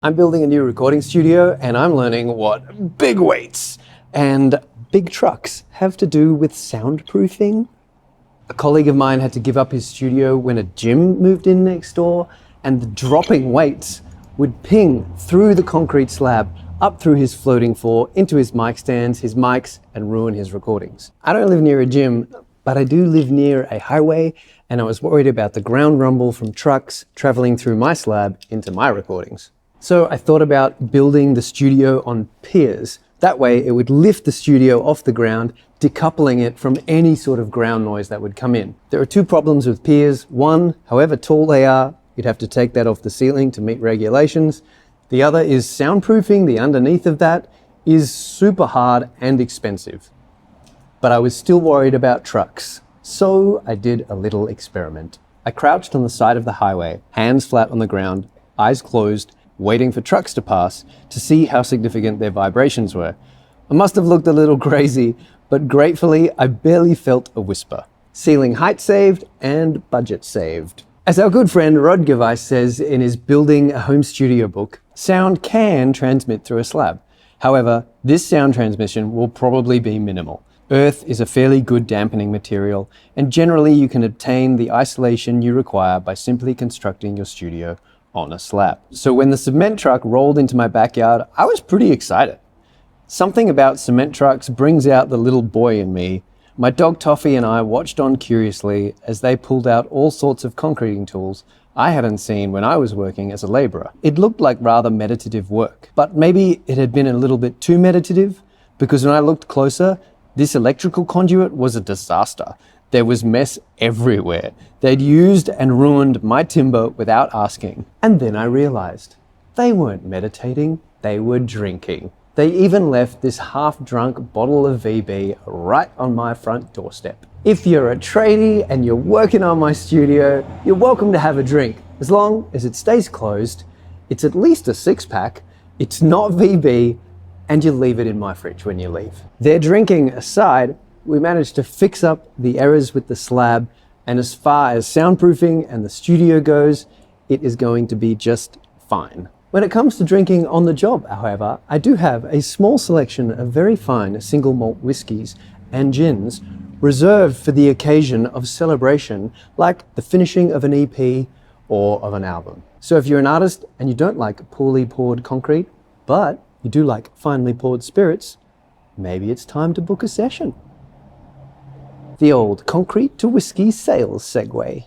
I'm building a new recording studio and I'm learning what big weights and big trucks have to do with soundproofing. A colleague of mine had to give up his studio when a gym moved in next door, and the dropping weights would ping through the concrete slab, up through his floating floor, into his mic stands, his mics, and ruin his recordings. I don't live near a gym, but I do live near a highway, and I was worried about the ground rumble from trucks traveling through my slab into my recordings. So I thought about building the studio on piers. That way it would lift the studio off the ground, decoupling it from any sort of ground noise that would come in. There are two problems with piers. One, however tall they are, you'd have to take that off the ceiling to meet regulations. The other is soundproofing the underneath of that is super hard and expensive. But I was still worried about trucks. So I did a little experiment. I crouched on the side of the highway, hands flat on the ground, eyes closed, waiting for trucks to pass to see how significant their vibrations were. I must have looked a little crazy, but gratefully I barely felt a whisper. Ceiling height saved and budget saved. As our good friend Rod Gervais says in his Building a Home Studio book, sound can transmit through a slab. However, this sound transmission will probably be minimal. Earth is a fairly good dampening material, and generally you can obtain the isolation you require by simply constructing your studio on a slab. So when the cement truck rolled into my backyard, I was pretty excited. Something about cement trucks brings out the little boy in me. My dog Toffee and I watched on curiously as they pulled out all sorts of concreting tools I hadn't seen when I was working as a labourer. It looked like rather meditative work, but maybe it had been a little bit too meditative, because when I looked closer, this electrical conduit was a disaster. There was mess everywhere. They'd used and ruined my timber without asking. And then I realized they weren't meditating, they were drinking. They even left this half-drunk bottle of VB right on my front doorstep. If you're a tradie and you're working on my studio, you're welcome to have a drink. As long as it stays closed, it's at least a six-pack, it's not VB, and you leave it in my fridge when you leave. Their drinking aside, we managed to fix up the errors with the slab, and as far as soundproofing and the studio goes, it is going to be just fine. When it comes to drinking on the job, however, I do have a small selection of very fine single malt whiskies and gins reserved for the occasion of celebration, like the finishing of an EP or of an album. So if you're an artist and you don't like poorly poured concrete, but you do like finely poured spirits, maybe it's time to book a session. The old concrete to whiskey sales segue.